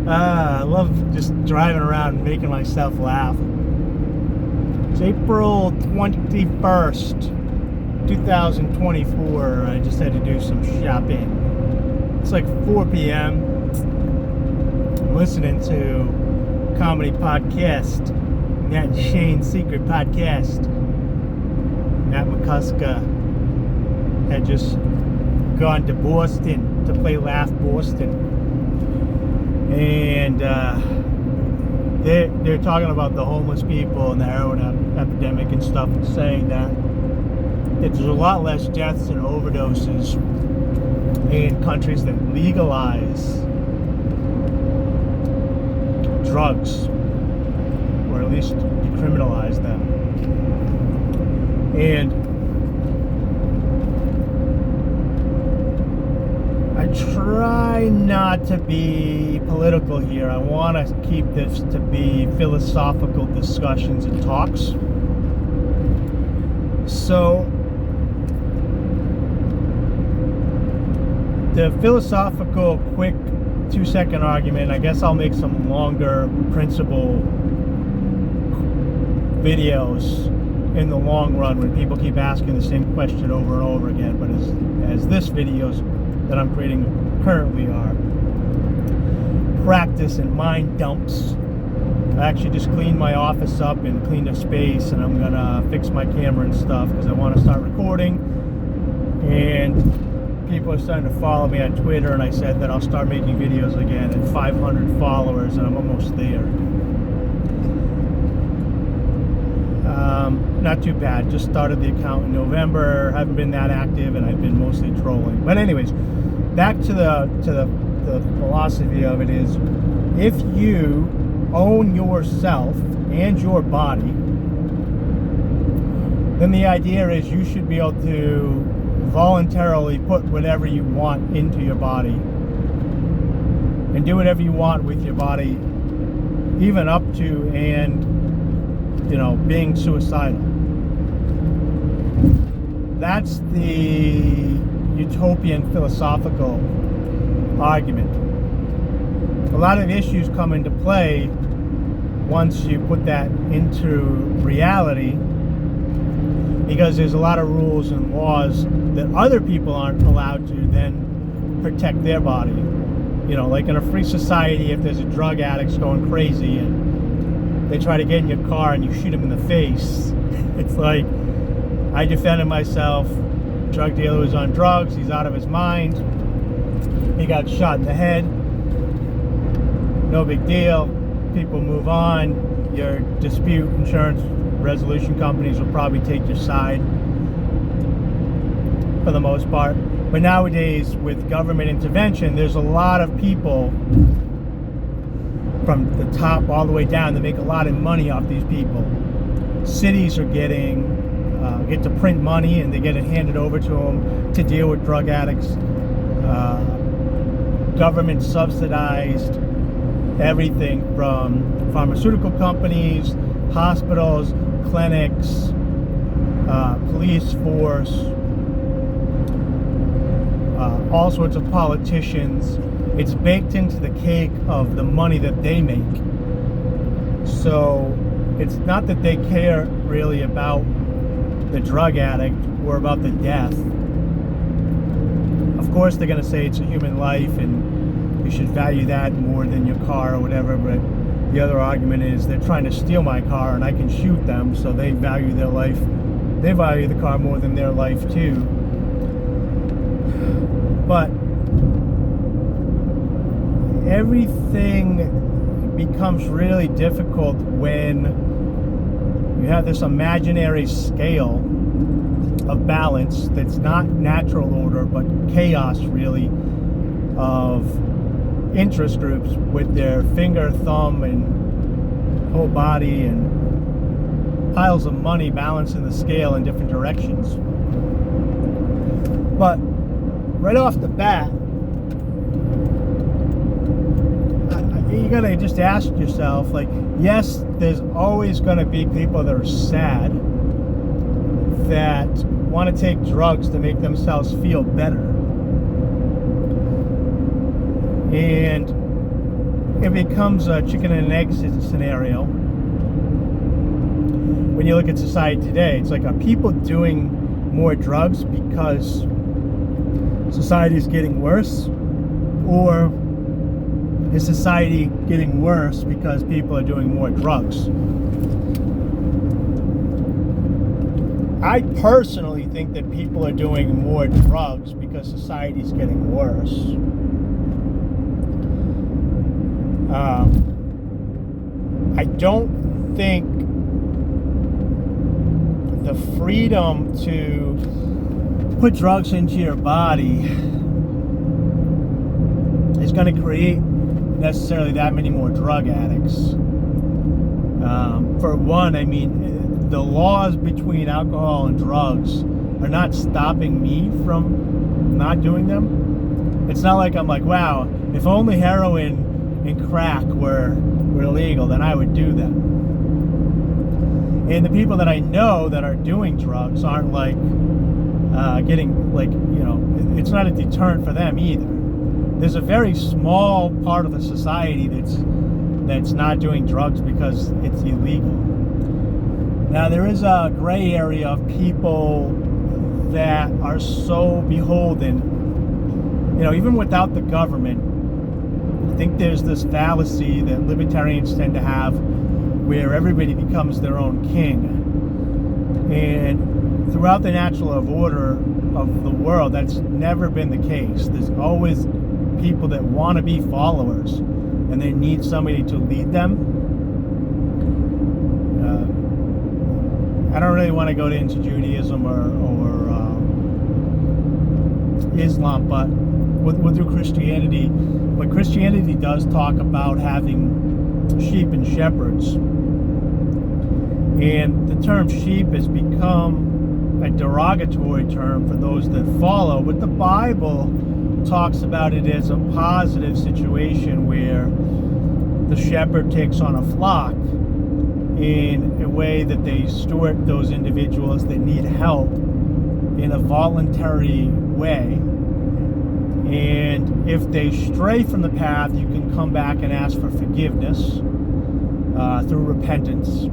I love just driving around and making myself laugh. It's April 21st, 2024. I just had to do some shopping. It's like 4 p.m. I'm listening to comedy podcast, Nat and Shane's Secret Podcast. Matt McCusker had just gone to Boston to play Laugh Boston. And they're talking about the homeless people and the heroin epidemic and stuff, and saying that there's a lot less deaths and overdoses in countries that legalize drugs, or at least decriminalize them. And I try not to be political here. I want to keep this to be philosophical discussions and talks. So, the philosophical quick 2-second argument, I guess I'll make some longer principle videos in the long run when people keep asking the same question over and over again. But as this videos that I'm creating currently are practice and mind dumps. I actually just cleaned my office up and cleaned a space, and I'm gonna fix my camera and stuff because I want to start recording. And people are starting to follow me on Twitter, and I said that I'll start making videos again at 500 followers, and I'm almost there. Not too bad. Just started the account in November. Haven't been that active, and I've been mostly trolling. But anyways, back to the philosophy of it is, if you own yourself and your body, then the idea is you should be able to voluntarily put whatever you want into your body and do whatever you want with your body, even up to and being suicidal. That's the utopian philosophical argument. A lot of issues come into play once you put that into reality, because there's a lot of rules and laws that other people aren't allowed to then protect their body. Like in a free society, if there's a drug addict going crazy and they try to get in your car and you shoot him in the face, it's like, I defended myself. Drug dealer was on drugs. He's out of his mind. He got shot in the head. No big deal. People move on. Your dispute insurance resolution companies will probably take your side for the most part. But nowadays, with government intervention, there's a lot of people from the top all the way down that make a lot of money off these people. Cities are get to print money, and they get it handed over to them to deal with drug addicts. Government subsidized everything from pharmaceutical companies, hospitals, clinics, police force, all sorts of politicians. It's baked into the cake of the money that they make. So it's not that they care really about the drug addict or about the death. Of course they're going to say it's a human life and you should value that more than your car or whatever, but the other argument is they're trying to steal my car and I can shoot them, so they value their life. They value the car more than their life too. But everything becomes really difficult when you have this imaginary scale of balance that's not natural order but chaos, really, of interest groups with their finger, thumb, and whole body and piles of money balancing the scale in different directions. But right off the bat, you gotta just ask yourself, like, yes, there's always gonna be people that are sad that want to take drugs to make themselves feel better. And it becomes a chicken and egg scenario. When you look at society today, it's like, are people doing more drugs because society is getting worse, or is society getting worse because people are doing more drugs? I personally think that people are doing more drugs because society is getting worse. I don't think the freedom to put drugs into your body is going to create necessarily that many more drug addicts. For one, I mean, the laws between alcohol and drugs are not stopping me from not doing them. It's not like I'm like, wow, if only heroin and crack were illegal, then I would do them. And the people that I know that are doing drugs aren't like getting, like, you know, it's not a deterrent for them either. There's a very small part of the society that's not doing drugs because it's illegal. Now, there is a gray area of people that are so beholden, you know, even without the government. I think there's this fallacy that libertarians tend to have where everybody becomes their own king. And throughout the natural order of the world, that's never been the case. There's always people that want to be followers, and they need somebody to lead them. I don't really want to go into Judaism or Islam, but we'll do Christianity. But Christianity does talk about having sheep and shepherds. And the term sheep has become a derogatory term for those that follow, but the Bible talks about it as a positive situation where the shepherd takes on a flock in a way that they steward those individuals that need help in a voluntary way. And if they stray from the path, you can come back and ask for forgiveness through repentance.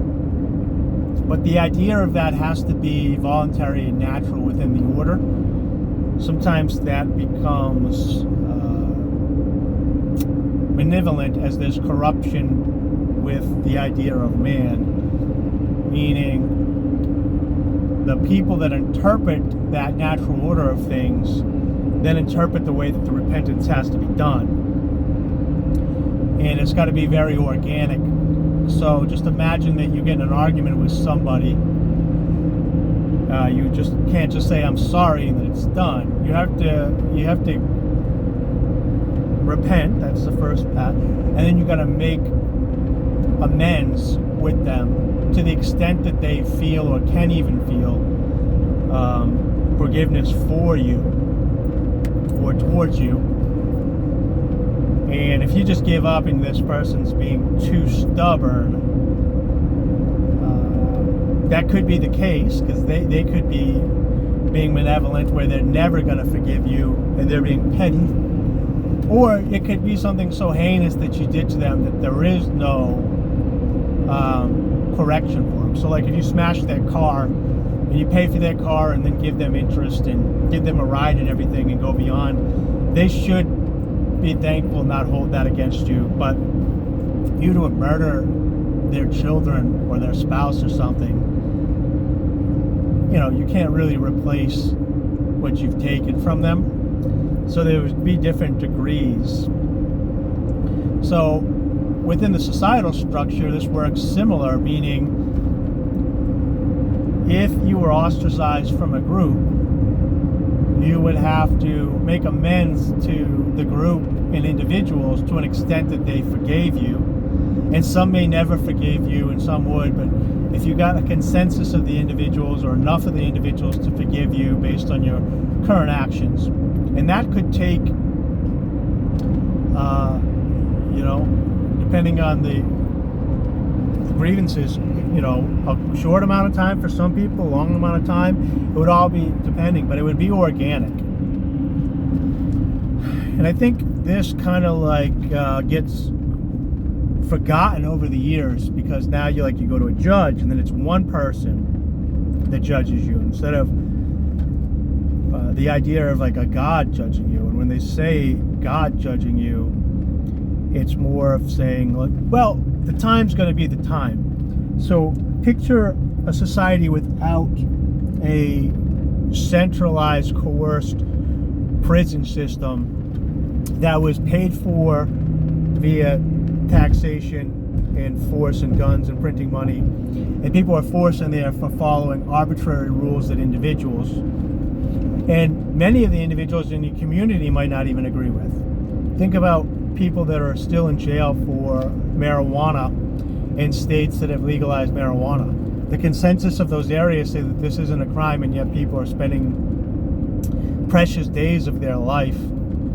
But the idea of that has to be voluntary and natural within the order. Sometimes that becomes malevolent as there's corruption with the idea of man, meaning the people that interpret that natural order of things then interpret the way that the repentance has to be done. And it's got to be very organic. So just imagine that you get in an argument with somebody. You just can't just say, I'm sorry, and that it's done. You have to repent. That's the first path. And then you got to make amends with them to the extent that they feel or can even feel forgiveness for you or towards you. And if you just give up and this person's being too stubborn, that could be the case, because they could be being malevolent where they're never going to forgive you and they're being petty. Or it could be something so heinous that you did to them that there is no correction for them. So like if you smash their car and you pay for their car and then give them interest and give them a ride and everything and go beyond, they should be thankful, not hold that against you. But you to murder their children or their spouse or something, you know, you can't really replace what you've taken from them. So there would be different degrees. So within the societal structure, this works similar, meaning if you were ostracized from a group, you would have to make amends to the group and individuals to an extent that they forgave you. And some may never forgive you and some would, but if you got a consensus of the individuals or enough of the individuals to forgive you based on your current actions, and that could take, you know, depending on the grievances, you know, a short amount of time for some people, a long amount of time. It would all be depending, but it would be organic. And I think this kind of like gets forgotten over the years, because now you go to a judge and then it's one person that judges you instead of the idea of like a God judging you. And when they say God judging you, it's more of saying like, well, the time's going to be the time. So picture a society without a centralized, coerced prison system that was paid for via taxation and force and guns and printing money, and people are forced in there for following arbitrary rules that individuals, and many of the individuals in your community, might not even agree with. Think about people that are still in jail for marijuana in states that have legalized marijuana. The consensus of those areas say that this isn't a crime, and yet people are spending precious days of their life,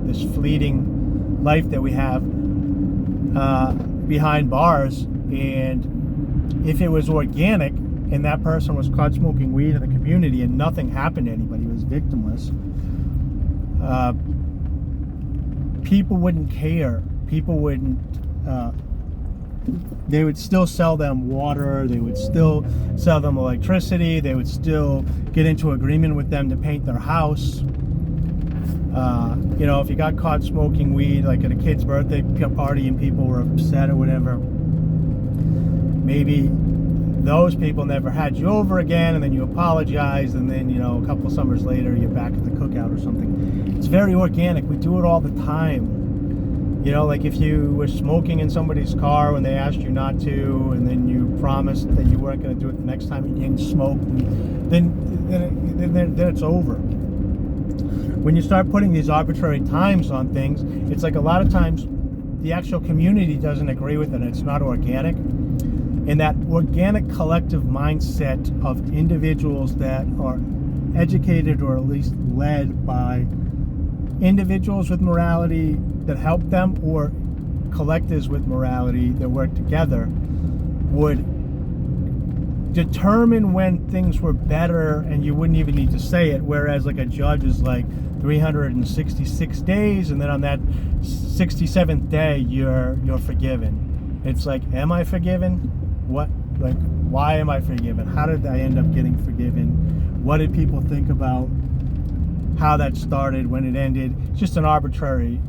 this fleeting life that we have, behind bars. And if it was organic and that person was caught smoking weed in the community and nothing happened to anybody, was victimless, people wouldn't care. People wouldn't, they would still sell them water, they would still sell them electricity, they would still get into agreement with them to paint their house. If you got caught smoking weed, like at a kid's birthday party and people were upset or whatever, maybe those people never had you over again, and then you apologize, and then, a couple summers later, you're back at the cookout or something. It's very organic. We do it all the time. Like if you were smoking in somebody's car when they asked you not to, and then you promised that you weren't going to do it the next time you didn't smoke, then it's over. When you start putting these arbitrary times on things, it's like a lot of times the actual community doesn't agree with it. It's not organic. And that organic collective mindset of individuals that are educated, or at least led by individuals with morality that help them, or collectives with morality that work together, would determine when things were better, and you wouldn't even need to say it. Whereas like a judge is like 366 days, and then on that 67th day you're forgiven. It's like, am I forgiven? What, like, why am I forgiven? How did I end up getting forgiven? What did people think about how that started, when it ended? It's just an arbitrary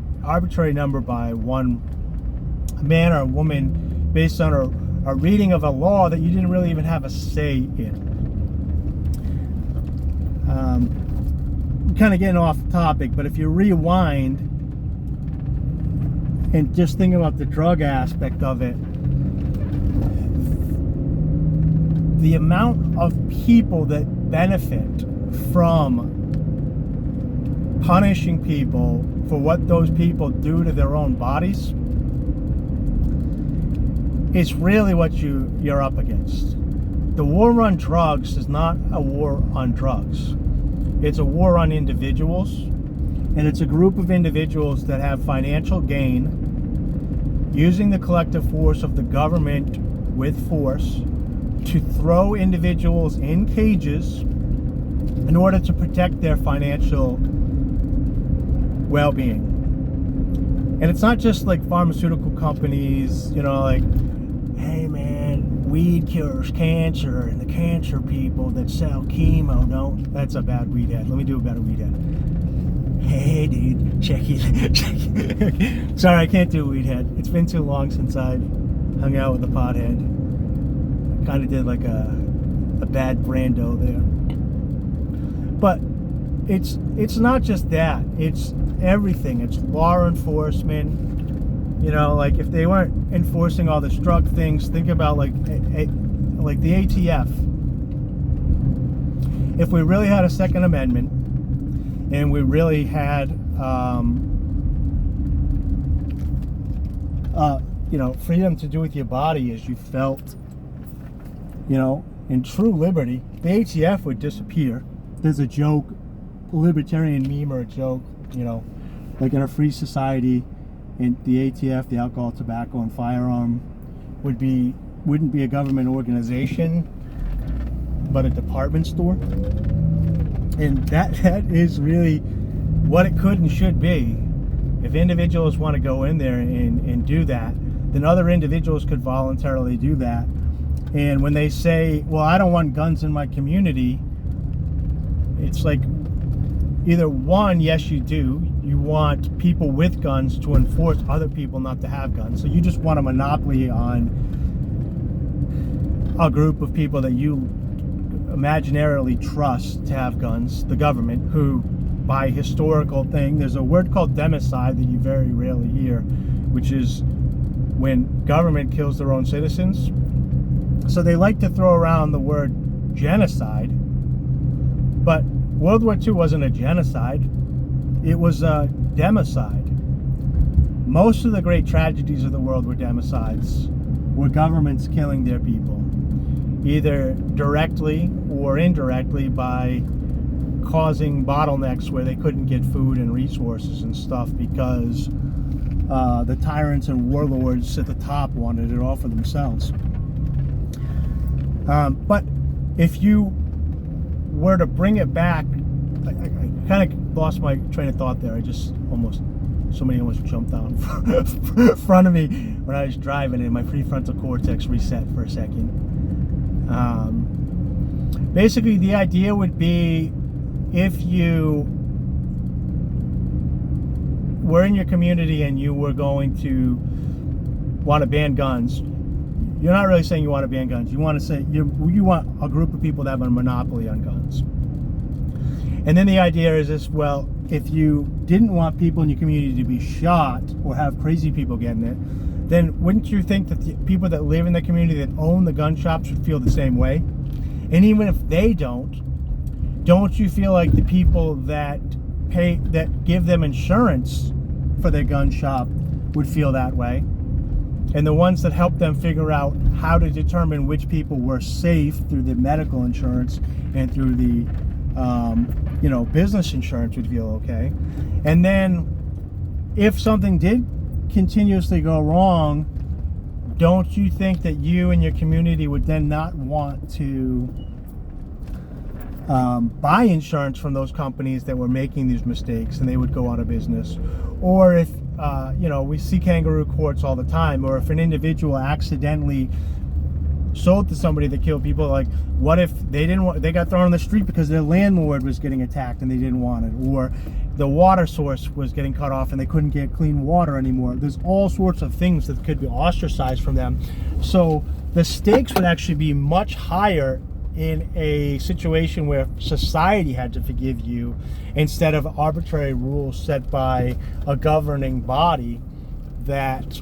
number by one man or woman based on a reading of a law that you didn't really even have a say in. Kind of getting off topic, but if you rewind and just think about the drug aspect of it, the amount of people that benefit from punishing people for what those people do to their own bodies is really what you're up against. The war on drugs is not a war on drugs. It's a war on individuals, and it's a group of individuals that have financial gain using the collective force of the government with force to throw individuals in cages in order to protect their financial well-being. And it's not just like pharmaceutical companies, like, hey man, weed cures cancer, and the cancer people that sell chemo don't. That's a bad weed head. Let me do a better weed head. Hey dude, check it. Sorry, I can't do a weed head. It's been too long since I've hung out with a pothead. Kind of did like a bad Brando there. But it's not just that. It's everything. It's law enforcement. Like if they weren't enforcing all the drug things, think about like the ATF. If we really had a Second Amendment, and we really had freedom to do with your body as you felt, in true liberty, the ATF would disappear. There's a joke, a libertarian meme or a joke, like in a free society, in the ATF, the Alcohol, Tobacco, and Firearm, wouldn't be a government organization, but a department store. And that is really what it could and should be. If individuals want to go in there and do that, then other individuals could voluntarily do that. And when they say, well, I don't want guns in my community, it's like, either one, yes, you do. You want people with guns to enforce other people not to have guns. So you just want a monopoly on a group of people that you imaginarily trust to have guns, the government, who, by historical thing, there's a word called democide that you very rarely hear, which is when government kills their own citizens. So they like to throw around the word genocide, but World War II wasn't a genocide, it was a democide. Most of the great tragedies of the world were democides, were governments killing their people, either directly or indirectly by causing bottlenecks where they couldn't get food and resources and stuff because the tyrants and warlords at the top wanted it all for themselves. But if you were to bring it back, I kind of lost my train of thought there. Somebody almost jumped out in front of me when I was driving, and my prefrontal cortex reset for a second. Basically, the idea would be, if you were in your community and you were going to want to ban guns, you're not really saying you want to ban guns. You want to say you want a group of people that have a monopoly on guns. And then the idea is this: well, if you didn't want people in your community to be shot or have crazy people getting it, then wouldn't you think that the people that live in the community that own the gun shops would feel the same way? And even if they don't you feel like the people that give them insurance for their gun shop would feel that way? And the ones that help them figure out how to determine which people were safe through the medical insurance and through the business insurance would feel okay. And then if something did continuously go wrong, don't you think that you and your community would then not want to buy insurance from those companies that were making these mistakes, and they would go out of business? Or if we see kangaroo courts all the time, or if an individual accidentally sold to somebody that killed people, like, what if they got thrown on the street because their landlord was getting attacked and they didn't want it, or the water source was getting cut off and they couldn't get clean water anymore? There's all sorts of things that could be ostracized from them. So the stakes would actually be much higher in a situation where society had to forgive you, instead of arbitrary rules set by a governing body that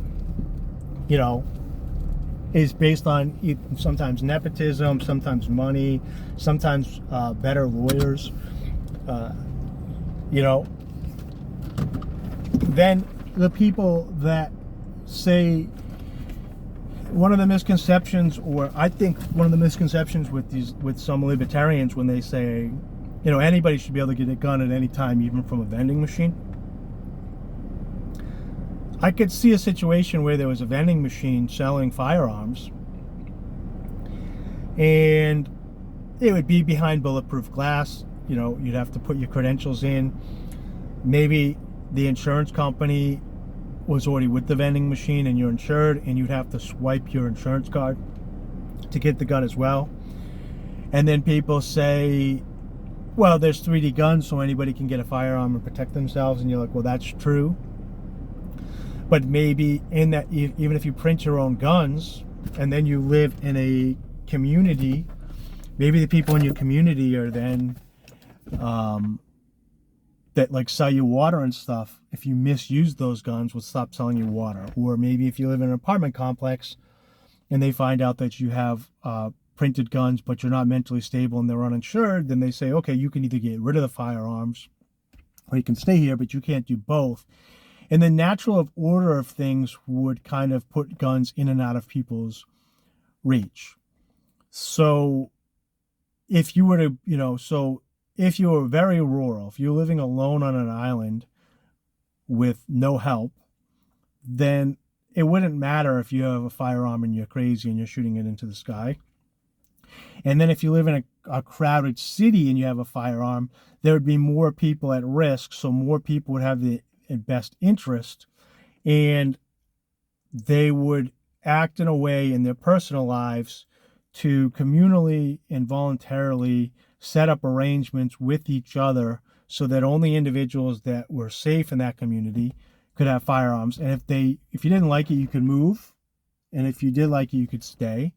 is based on sometimes nepotism, sometimes money, sometimes better lawyers. Then the people that say, one of the misconceptions, or I think one of the misconceptions with some libertarians, when they say, anybody should be able to get a gun at any time, even from a vending machine. I could see a situation where there was a vending machine selling firearms, and it would be behind bulletproof glass. You'd have to put your credentials in. Maybe the insurance company was already with the vending machine and you're insured, and you'd have to swipe your insurance card to get the gun as well. And then people say, well, there's 3D guns, so anybody can get a firearm and protect themselves. And you're like, well, that's true. But maybe in that, even if you print your own guns and then you live in a community, maybe the people in your community are then that like sell you water and stuff, if you misuse those guns, will stop selling you water. Or maybe if you live in an apartment complex and they find out that you have printed guns but you're not mentally stable and they're uninsured, then they say, okay, you can either get rid of the firearms or you can stay here, but you can't do both. And the natural order of things would kind of put guns in and out of people's reach. So if you were to, if you were very rural, if you're living alone on an island with no help, then it wouldn't matter if you have a firearm and you're crazy and you're shooting it into the sky. And then if you live in a crowded city and you have a firearm, there would be more people at risk, so more people would have the best interest. And they would act in a way in their personal lives to communally and voluntarily set up arrangements with each other so that only individuals that were safe in that community could have firearms. And if you didn't like it, you could move. And if you did like it, you could stay.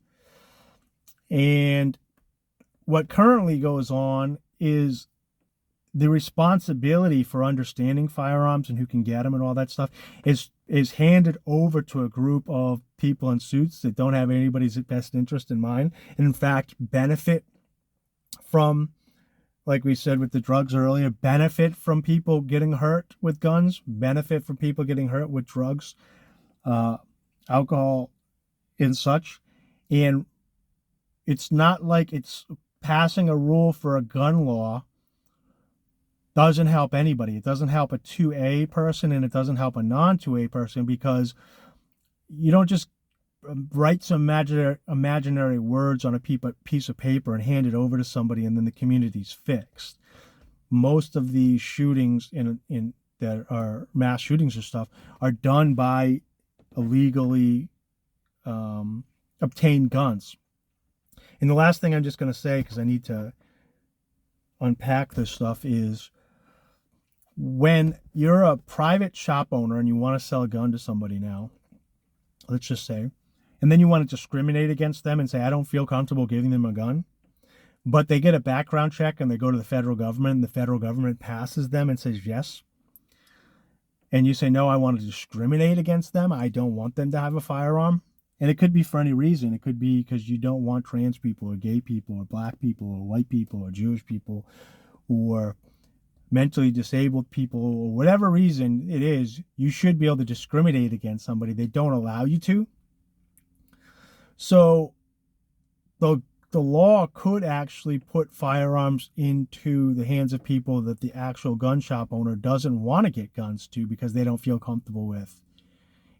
And what currently goes on is the responsibility for understanding firearms and who can get them and all that stuff is handed over to a group of people in suits that don't have anybody's best interest in mind, and in fact benefit from, like we said with the drugs earlier, benefit from people getting hurt with guns, benefit from people getting hurt with drugs, alcohol, and such. And it's not like it's passing a rule for a gun law doesn't help anybody. It doesn't help a 2A person, and it doesn't help a non-2A person, because you don't just write some imaginary words on a piece of paper and hand it over to somebody and then the community's fixed. Most of these shootings in that are mass shootings or stuff are done by illegally obtained guns. And the last thing I'm just going to say, because I need to unpack this stuff, is when you're a private shop owner and you want to sell a gun to somebody now, let's just say, and then you want to discriminate against them and say, I don't feel comfortable giving them a gun, but they get a background check and they go to the federal government and the federal government passes them and says yes, and you say, no, I want to discriminate against them, I don't want them to have a firearm. And it could be for any reason. It could be because you don't want trans people or gay people or black people or white people or Jewish people or mentally disabled people, or whatever reason it is. You should be able to discriminate against somebody. They don't allow you to. So the law could actually put firearms into the hands of people that the actual gun shop owner doesn't want to get guns to because they don't feel comfortable with.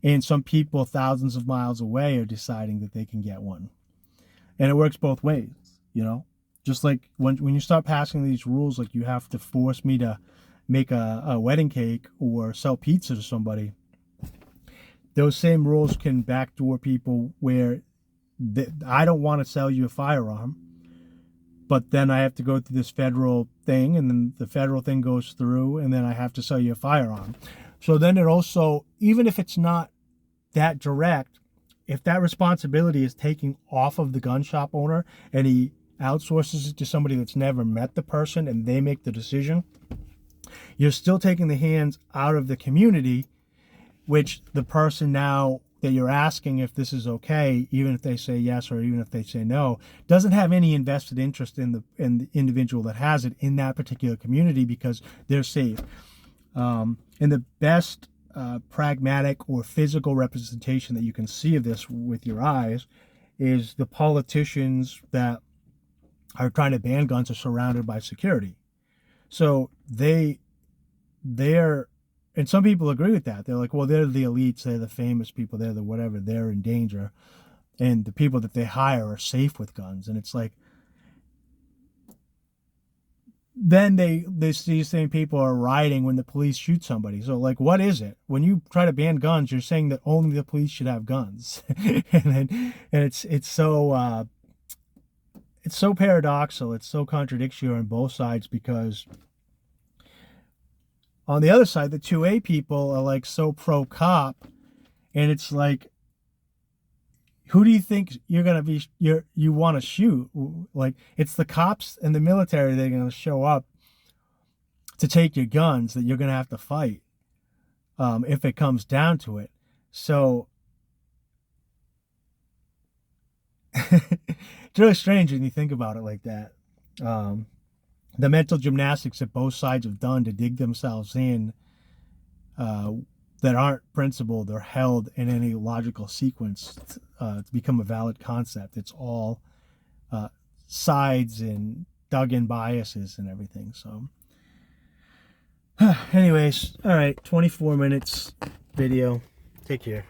And some people thousands of miles away are deciding that they can get one. And it works both ways, you know? Just like when you start passing these rules, like you have to force me to make a wedding cake or sell pizza to somebody, those same rules can backdoor people where I don't want to sell you a firearm, but then I have to go through this federal thing, and then the federal thing goes through, and then I have to sell you a firearm. So then it also, even if it's not that direct, if that responsibility is taken off of the gun shop owner and he outsources it to somebody that's never met the person and they make the decision, you're still taking the hands out of the community, which the person now that you're asking if this is okay, even if they say yes or even if they say no, doesn't have any invested interest in the individual that has it in that particular community because they're safe. And the best pragmatic or physical representation that you can see of this with your eyes is the politicians that are trying to ban guns are surrounded by security. So they're, and some people agree with that. They're like, well, they're the elites, they're the famous people, they're the whatever, they're in danger. And the people that they hire are safe with guns. And it's like, then these same people are rioting when the police shoot somebody. So like, what is it? When you try to ban guns, you're saying that only the police should have guns. and it's so paradoxical. It's so contradictory on both sides, because on the other side, the 2A people are like so pro cop, and it's like, who do you think you're going to be, you want to shoot? Like, it's the cops and the military that are going to show up to take your guns that you're going to have to fight if it comes down to it. So it's really strange when you think about it like that. The mental gymnastics that both sides have done to dig themselves in that aren't principled or held in any logical sequence to become a valid concept. It's all sides and dug-in biases and everything. So anyways, all right, 24 minutes video. Take care.